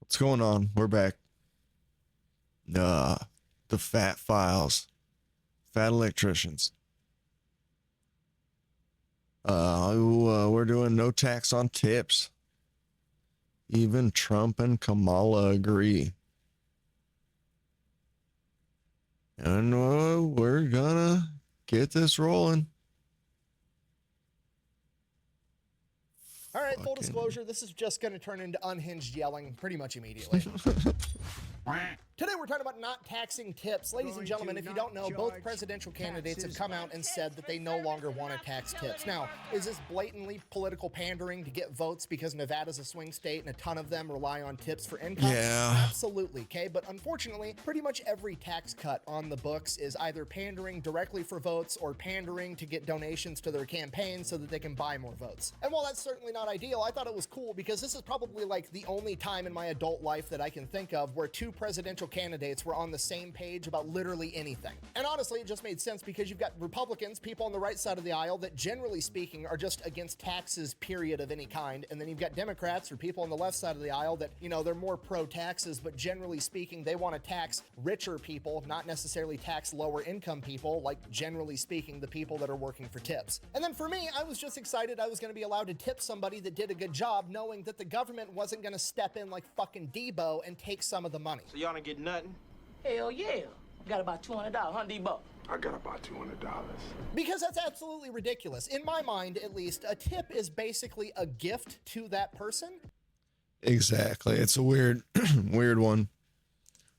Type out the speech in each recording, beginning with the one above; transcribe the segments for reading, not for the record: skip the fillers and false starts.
What's going on? We're back. The Fat Files. Fat Electricians. We're doing no tax on tips. Even Trump and Kamala agree. And we're gonna get this rolling. All right, full disclosure, this is just going to turn into unhinged yelling pretty much immediately. Today we're talking about not taxing tips. Ladies and gentlemen, if you don't know, both presidential candidates have come out and said that they no longer want to tax tips. Now, is this blatantly political pandering to get votes because Nevada's a swing state and a ton of them rely on tips for income? Yeah. Absolutely, okay? But unfortunately, pretty much every tax cut on the books is either pandering directly for votes or pandering to get donations to their campaign so that they can buy more votes. And while that's certainly not ideal, I thought it was cool because this is probably like the only time in my adult life that I can think of where two presidential candidates were on the same page about literally anything. And honestly, it just made sense because you've got Republicans, people on the right side of the aisle that generally speaking are just against taxes, period, of any kind. And then you've got Democrats or people on the left side of the aisle that, you know, they're more pro-taxes, but generally speaking, they want to tax richer people, not necessarily tax lower income people, like generally speaking, the people that are working for tips. And then for me, I was just excited I was going to be allowed to tip somebody that did a good job, knowing that the government wasn't going to step in like fucking Debo and take some of the money. So y'all don't get nothing? Hell yeah. Got about $200, huh, Debo? I got about $200. Because that's absolutely ridiculous. In my mind, at least, a tip is basically a gift to that person. Exactly. It's a weird, weird one.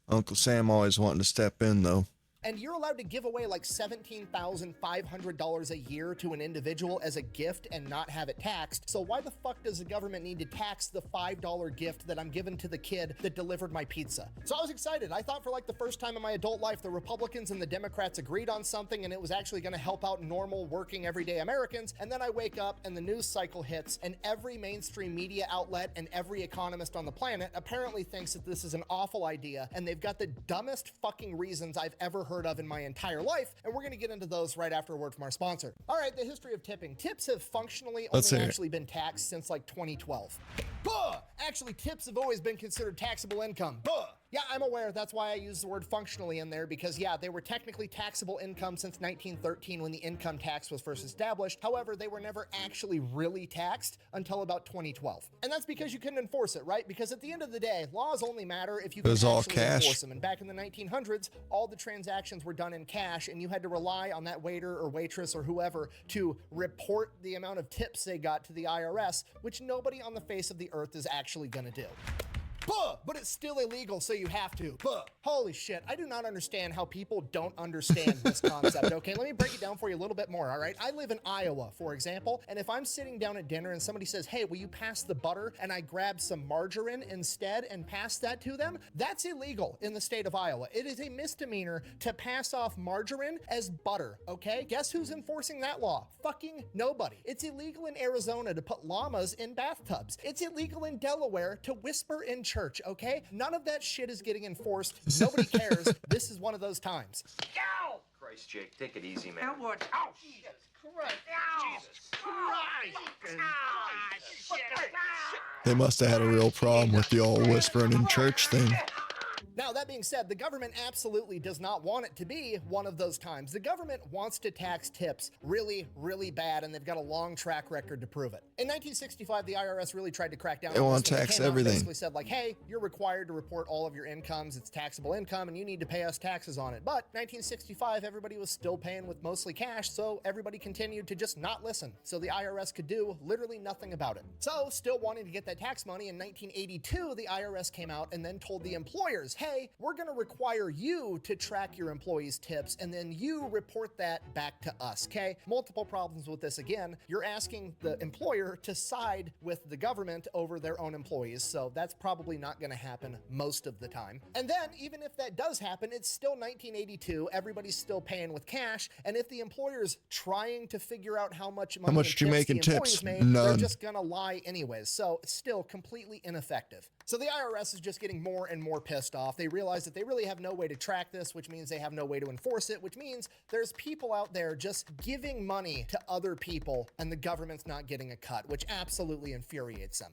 Uncle Sam always wanting to step in, though. And you're allowed to give away like $17,500 a year to an individual as a gift and not have it taxed. So why the fuck does the government need to tax the $5 gift that I'm giving to the kid that delivered my pizza? So I was excited. I thought for like the first time in my adult life, the Republicans and the Democrats agreed on something and it was actually going to help out normal working everyday Americans. And then I wake up and the news cycle hits and every mainstream media outlet and every economist on the planet apparently thinks that this is an awful idea and they've got the dumbest fucking reasons I've ever heard of in my entire life, and we're going to get into those right after a word from our sponsor. All right, the history of tipping. Tips have functionally only actually been taxed since like 2012. Buh! Actually, tips have always been considered taxable income. Buh! Yeah, I'm aware. That's why I use the word functionally in there because, yeah, they were technically taxable income since 1913 when the income tax was first established. However, they were never actually really taxed until about 2012. And that's because you couldn't enforce it, right? Because at the end of the day, laws only matter if you can actually enforce them. And back in the 1900s, all the transactions were done in cash and you had to rely on that waiter or waitress or whoever to report the amount of tips they got to the IRS, which nobody on the face of the earth is actually going to do. But it's still illegal, so you have to. Holy shit, I do not understand how people don't understand this concept, okay? Let me break it down for you a little bit more, all right? I live in Iowa, for example, and if I'm sitting down at dinner and somebody says, hey, will you pass the butter, and I grab some margarine instead and pass that to them, that's illegal in the state of Iowa. It is a misdemeanor to pass off margarine as butter, okay? Guess who's enforcing that law? Fucking nobody. It's illegal in Arizona to put llamas in bathtubs. It's illegal in Delaware to whisper in church, okay? None of that shit is getting enforced. Nobody cares. This is one of those times. Ow! Christ, Jake, take it easy, man. Now what? Oh, Jesus Christ. Jesus Christ. They must have had a real problem with the old whispering in church thing. Now, that being said, the government absolutely does not want it to be one of those times. The government wants to tax tips really, really bad, and they've got a long track record to prove it. In 1965, the IRS really tried to crack down on this. They want to tax everything. Basically said like, hey, you're required to report all of your incomes. It's taxable income, and you need to pay us taxes on it. But 1965, everybody was still paying with mostly cash, so everybody continued to just not listen. So the IRS could do literally nothing about it. So, still wanting to get that tax money, in 1982, the IRS came out and then told the employers, hey, we're going to require you to track your employees' tips and then you report that back to us, okay? Multiple problems with this again. You're asking the employer to side with the government over their own employees, so that's probably not going to happen most of the time. And then, even if that does happen, it's still 1982. Everybody's still paying with cash, and if the employer's trying to figure out how much money you make in tips? Made, they're just going to lie anyways, so it's still completely ineffective. So the IRS is just getting more and more pissed off. They realize that they really have no way to track this, which means they have no way to enforce it, which means there's people out there just giving money to other people and the government's not getting a cut, which absolutely infuriates them.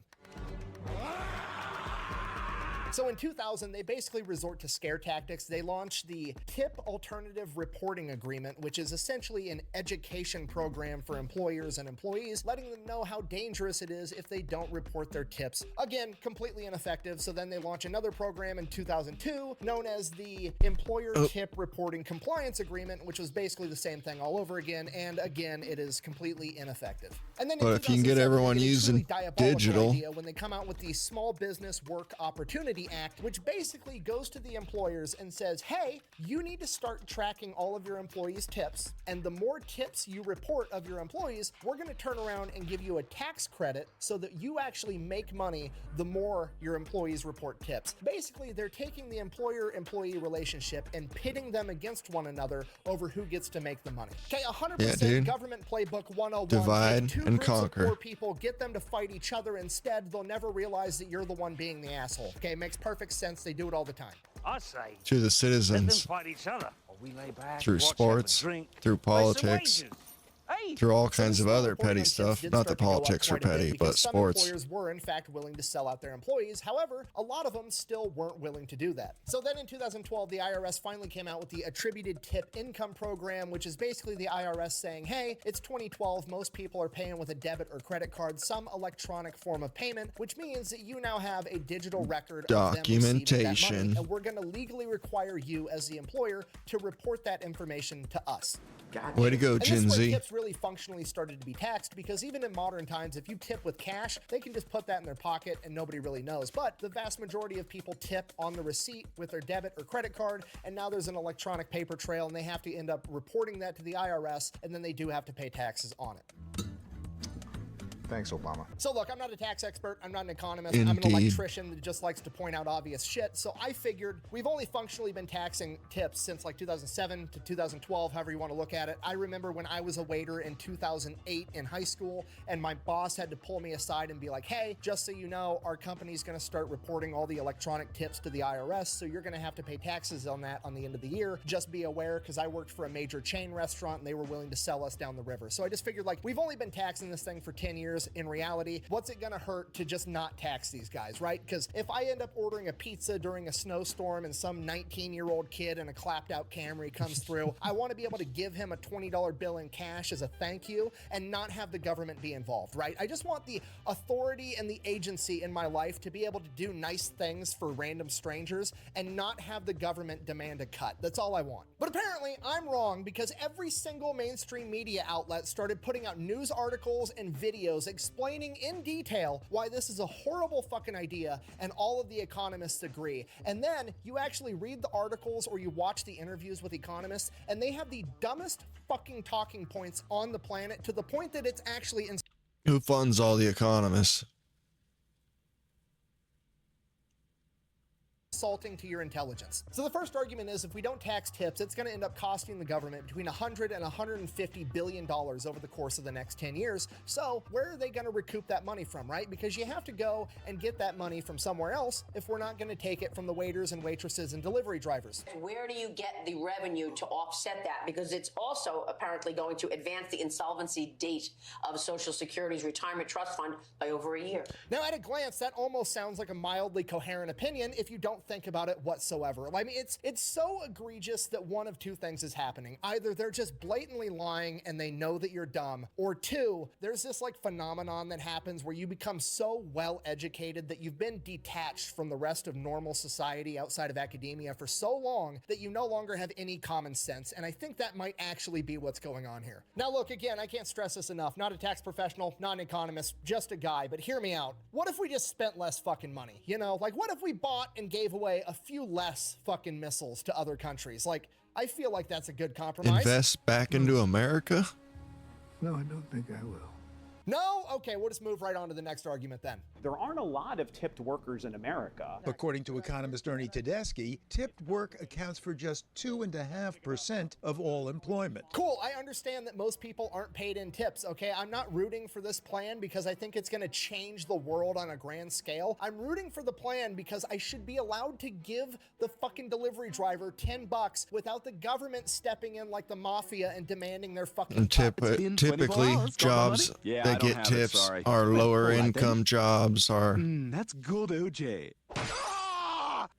So in 2000, they basically resort to scare tactics. They launched the Tip Alternative Reporting Agreement, which is essentially an education program for employers and employees, letting them know how dangerous it is if they don't report their tips. Again, completely ineffective. So then they launch another program in 2002 known as the Employer Tip Reporting Compliance Agreement, which was basically the same thing all over again. And again, it is completely ineffective. And then in But if you can get 2007, everyone they did a using truly diabolical digital, idea when they come out with the Small Business Work Opportunity Act, which basically goes to the employers and says, hey, you need to start tracking all of your employees' tips. And the more tips you report of your employees, we're going to turn around and give you a tax credit so that you actually make money the more your employees report tips. Basically, they're taking the employer-employee relationship and pitting them against one another over who gets to make the money. Okay, 100% dude. government playbook 101. Divide Take two and groups conquer. of poor people, get them to fight each other instead. They'll never realize that you're the one being the asshole. Okay, makes perfect sense. They do it all the time. I say, to the let them citizens, fight each other. Or we lay back, through watch, have a sports, drink, through pay some politics, wages. Hey, through all So kinds the of small other reporting petty on tips stuff. did Not start that to go up politics are quite a bit petty, because but some sports. employers were in fact willing to sell out their employees. However, a lot of them still weren't willing to do that. So then in 2012, the IRS finally came out with the Attributed Tip Income Program, which is basically the IRS saying, hey, it's 2012. Most people are paying with a debit or credit card, some electronic form of payment, which means that you now have a digital record of them receiving that money, Documentation. and we're going to legally require you as the employer to report that information to us. Way to go, And this Gen is where Z. tips really functionally started to be taxed, because even in modern times, if you tip with cash, they can just put that in their pocket and nobody really knows. But the vast majority of people tip on the receipt with their debit or credit card, and now there's an electronic paper trail, and they have to end up reporting that to the IRS, and then they do have to pay taxes on it. Thanks, Obama. So look, I'm not a tax expert. I'm not an economist. I'm an Indeed. electrician that just likes to point out obvious shit. So I figured we've only functionally been taxing tips since like 2007 to 2012, however you want to look at it. I remember when I was a waiter in 2008 in high school, and my boss had to pull me aside and be like, hey, just so you know, our company's going to start reporting all the electronic tips to the IRS, so you're going to have to pay taxes on that on the end of the year. Just be aware, because I worked for a major chain restaurant and they were willing to sell us down the river. So I just figured, like, we've only been taxing this thing for 10 years. In reality, what's it gonna hurt to just not tax these guys, right? Because if I end up ordering a pizza during a snowstorm and some 19-year-old kid in a clapped out Camry comes through, I want to be able to give him a $20 bill in cash as a thank you and not have the government be involved, right? I just want the authority and the agency in my life to be able to do nice things for random strangers and not have the government demand a cut. That's all I want. But apparently I'm wrong, because every single mainstream media outlet started putting out news articles and videos explaining in detail why this is a horrible fucking idea, and all of the economists agree. And then you actually read the articles or you watch the interviews with economists, and they have the dumbest fucking talking points on the planet, to the point that it's actually Who funds all the economists? insulting to your intelligence. So the first argument is, if we don't tax tips, it's going to end up costing the government between $100 and $150 billion over the course of the next 10 years. So where are they going to recoup that money from, right? Because you have to go and get that money from somewhere else if we're not going to take it from the waiters and waitresses and delivery drivers. Where do you get the revenue to offset that? Because it's also apparently going to advance the insolvency date of Social Security's retirement trust fund by over a year. Now, at a glance, that almost sounds like a mildly coherent opinion if you don't think about it whatsoever. I mean, it's so egregious that one of two things is happening. Either they're just blatantly lying and they know that you're dumb, or two, there's this like phenomenon that happens where you become so well educated that you've been detached from the rest of normal society outside of academia for so long that you no longer have any common sense. And I think that might actually be what's going on here. Now, look, again, I can't stress this enough. Not a tax professional, not an economist, just a guy, but hear me out. What if we just spent less fucking money? You know, like, what if we bought and gave away a few less fucking missiles to other countries? Like, I feel like that's a good compromise. Invest back into America? No, I don't think I will. No? Okay, we'll just move right on to the next argument then. There aren't a lot of tipped workers in America. According to economist Ernie Tedeschi, tipped work accounts for just 2.5% of all employment. Cool, I understand that most people aren't paid in tips, okay? I'm not rooting for this plan because I think it's gonna change the world on a grand scale. I'm rooting for the plan because I should be allowed to give the fucking delivery driver $10 without the government stepping in like the mafia and demanding their fucking And cut. typically, jobs that get tips are lower income jobs, are That's good, OJ.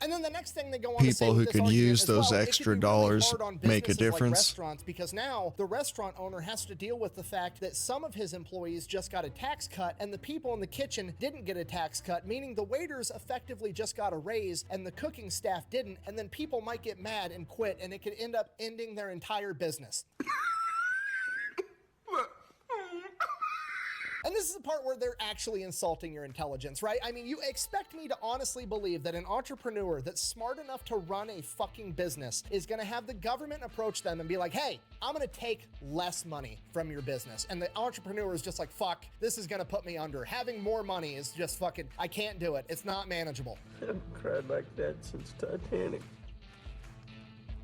And then the next thing they go on to say people with who this could argument use is, those well, it could extra be really dollars hard on make a businesses like difference. restaurants, because now the restaurant owner has to deal with the fact that some of his employees just got a tax cut and the people in the kitchen didn't get a tax cut, meaning the waiters effectively just got a raise and the cooking staff didn't, and then people might get mad and quit, and it could end up ending their entire business. And this is the part where they're actually insulting your intelligence, right? I mean, you expect me to honestly believe that an entrepreneur that's smart enough to run a fucking business is gonna have the government approach them and be like, hey, I'm gonna take less money from your business. And the entrepreneur is just like, fuck, this is gonna put me under. Having more money is just fucking, I can't do it. It's not manageable. I haven't cried like that since Titanic.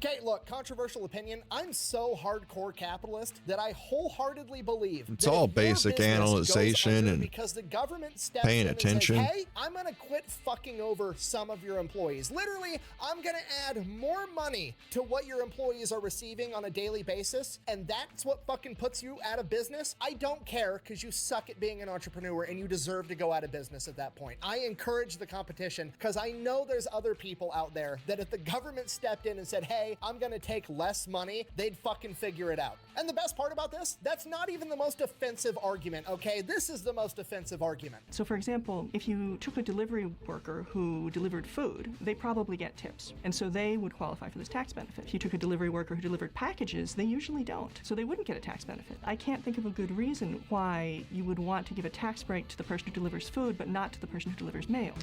Okay, look, controversial opinion. I'm so hardcore capitalist that I wholeheartedly believe It's that all if your basic business goes analyzation under and because the government steps paying in and attention. says, hey, I'm gonna quit fucking over some of your employees. Literally, I'm gonna add more money to what your employees are receiving on a daily basis, and that's what fucking puts you out of business. I don't care, because you suck at being an entrepreneur and you deserve to go out of business at that point. I encourage the competition because I know there's other people out there that if the government stepped in and said, hey, I'm gonna take less money, they'd fucking figure it out. And the best part about this, that's not even the most offensive argument, okay? This is the most offensive argument. So for example, if you took a delivery worker who delivered food, they probably get tips, and so they would qualify for this tax benefit. If you took a delivery worker who delivered packages, they usually don't, so they wouldn't get a tax benefit. I can't think of a good reason why you would want to give a tax break to the person who delivers food, but not to the person who delivers mail.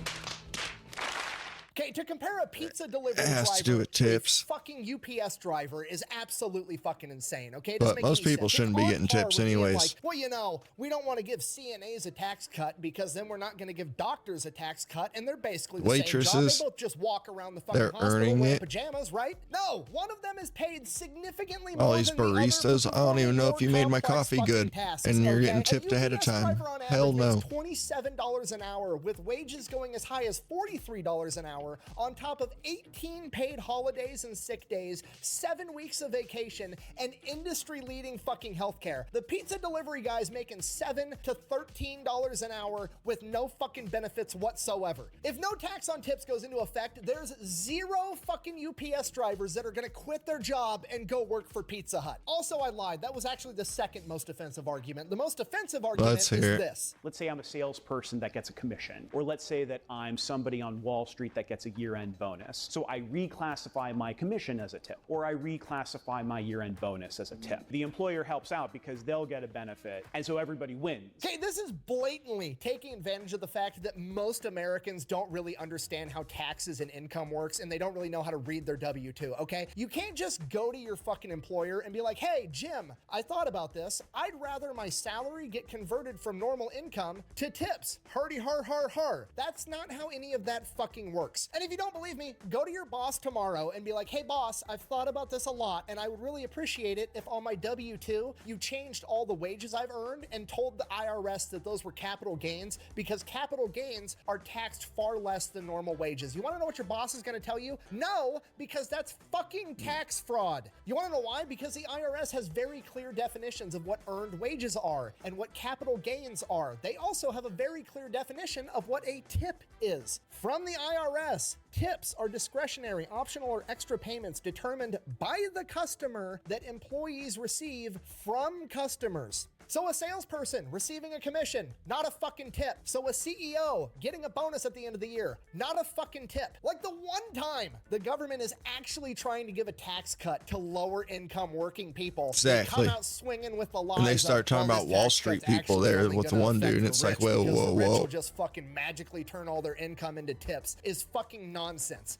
Okay, to compare a pizza delivery It has driver to do with tips. a fucking UPS driver is absolutely fucking insane, okay? It But doesn't make most any people sense. shouldn't It's be on getting par tips with being anyways. Like, well, you know, we don't want to give CNAs a tax cut because then we're not going to give doctors a tax cut, and they're basically the same job. Waitresses, They both just walk around the fucking they're hospital earning wearing it. pajamas, right? No, one of them is paid significantly more All these than the other baristas, for I don't even know if you performing made my more coffee complex good, fucking tasks, and you're getting okay? tipped A ahead of UPS time. driver on Hell average no. makes $27 an hour, with wages going as high as $43 an hour, on top of 18 paid holidays and sick days, 7 weeks of vacation, and industry-leading fucking healthcare. The pizza delivery guy's making $7 to $13 an hour with no fucking benefits whatsoever. If no tax on tips goes into effect, there's zero fucking UPS drivers that are gonna quit their job and go work for Pizza Hut. Also, I lied. That was actually the second most offensive argument. The most offensive argument Let's is hear it. this. Let's say I'm a salesperson that gets a commission, or let's say that I'm somebody on Wall Street that gets a year-end bonus. So I reclassify my commission as a tip, or I reclassify my year-end bonus as a tip. The employer helps out because they'll get a benefit, and so everybody wins. Okay, this is blatantly taking advantage of the fact that most Americans don't really understand how taxes and income works, and they don't really know how to read their W-2, okay? You can't just go to your fucking employer and be like, hey, Jim, I thought about this. I'd rather my salary get converted from normal income to tips. Hardy har har har. That's not how any of that fucking works. And if you don't believe me, go to your boss tomorrow and be like, hey boss, I've thought about this a lot, and I would really appreciate it if on my W-2 you changed all the wages I've earned and told the IRS that those were capital gains, because capital gains are taxed far less than normal wages. You want to know what your boss is going to tell you? No, because that's fucking tax fraud. You want to know why? Because the IRS has very clear definitions of what earned wages are and what capital gains are. They also have a very clear definition of what a tip is. From the IRS, tips are discretionary, optional, or extra payments determined by the customer that employees receive from customers. So a salesperson receiving a commission, not a fucking tip. So a CEO getting a bonus at the end of the year, not a fucking tip. Like the one time the government is actually trying to give a tax cut to lower income working people, Exactly. they come out swinging with the lies. And they start talking "Well, about this Wall tax Street cut's people actually there only with the gonna one affect dude, and the it's like, rich whoa, because whoa, the rich whoa. will just fucking magically turn all their income into tips is fucking nonsense.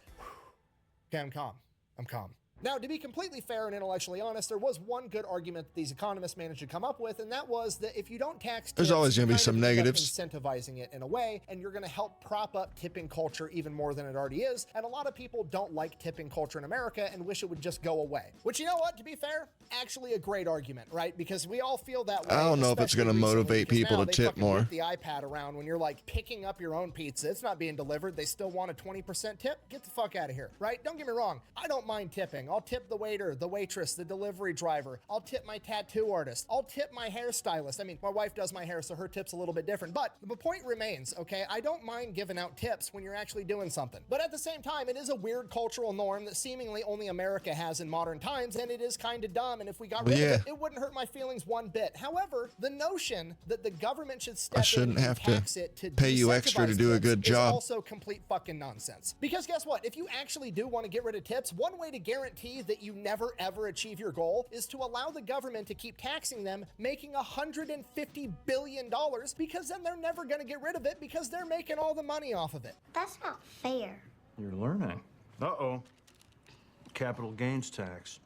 Okay, I'm calm. I'm calm. Now, to be completely fair and intellectually honest, there was one good argument that these economists managed to come up with, and that was that if you don't tax tips, There's always you gonna be kind of some end up negatives. incentivizing it in a way, and you're going to help prop up tipping culture even more than it already is. And a lot of people don't like tipping culture in America and wish it would just go away. Which, you know what, to be fair, actually a great argument, right? Because we all feel that way. I don't know if it's especially gonna recently, motivate because people now to they tip fucking more. whip the iPad around when you're like picking up your own pizza. It's not being delivered. They still want a 20% tip. Get the fuck out of here, right? Don't get me wrong. I don't mind tipping. I'll tip the waiter, the waitress, the delivery driver. I'll tip my tattoo artist. I'll tip my hairstylist. I mean, my wife does my hair, so her tip's a little bit different. But the point remains, okay? I don't mind giving out tips when you're actually doing something. But at the same time, it is a weird cultural norm that seemingly only America has in modern times, and it is kind of dumb. And if we got rid of it, it wouldn't hurt my feelings one bit. However, the notion that the government should step in and tax it to pay you extra to do a good job is also complete fucking nonsense. Because guess what? If you actually do want to get rid of tips, one way to guarantee that you never ever achieve your goal is to allow the government to keep taxing them, making $150 billion, because then they're never going to get rid of it because they're making all the money off of it. That's not fair. You're learning. Uh-oh. Capital gains tax.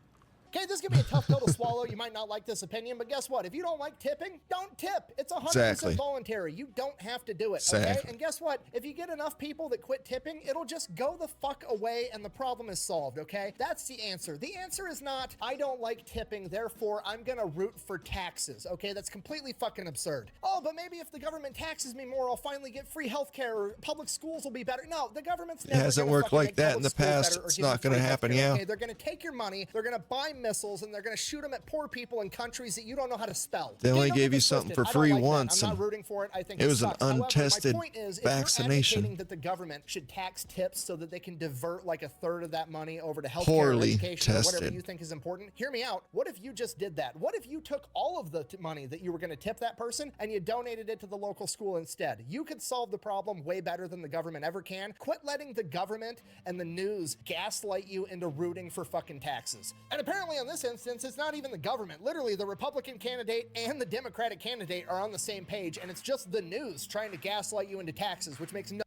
Okay, this is gonna be a tough pill to swallow. You might not like this opinion, but guess what? If you don't like tipping, don't tip. It's 100% voluntary. You don't have to do it, okay? And guess what? If you get enough people that quit tipping, it'll just go the fuck away and the problem is solved, okay? That's the answer. The answer is not, I don't like tipping, therefore I'm gonna root for taxes, okay? That's completely fucking absurd. Oh, but maybe if the government taxes me more, I'll finally get free healthcare or public schools will be better. No, the government's never It hasn't worked like that in the past. It's not gonna happen, okay? They're gonna take your money, they're gonna buy missiles, and they're going to shoot them at poor people in countries that you don't know how to spell. They only gave you something for free once. I'm not rooting for it. I think it was an However, untested my point is, vaccination. If you're advocating that the government should tax tips so that they can divert like a third of that money over to healthcare or education or whatever you think is important, hear me out. What if you just did that? What if you took all of the money that you were going to tip that person and you donated it to the local school instead? You could solve the problem way better than the government ever can. Quit letting the government and the news gaslight you into rooting for fucking taxes. And apparently in this instance, it's not even the government. Literally, the Republican candidate and the Democratic candidate are on the same page, and it's just the news trying to gaslight you into taxes, which makes no...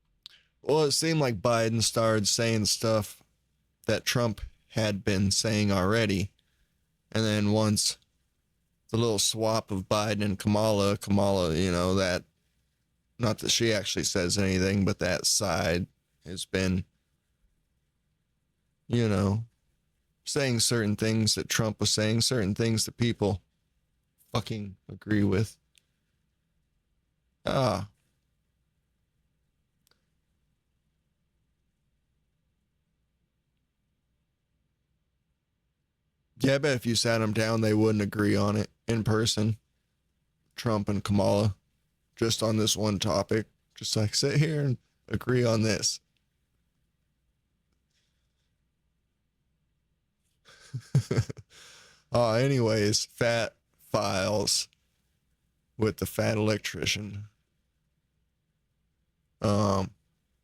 Well, it seemed like Biden started saying stuff that Trump had been saying already. And then once the little swap of Biden and Kamala, you know, that, not that she actually says anything, but that side has been, you know, saying certain things that Trump was saying, certain things that people fucking agree with. Yeah, I bet if you sat them down, they wouldn't agree on it in person. Trump and Kamala, just on this one topic. Just like, sit here and agree on this. Anyways, Fat Files with the Fat Electrician.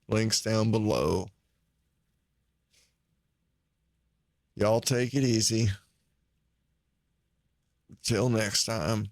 Links down below. Y'all take it easy. Till next time.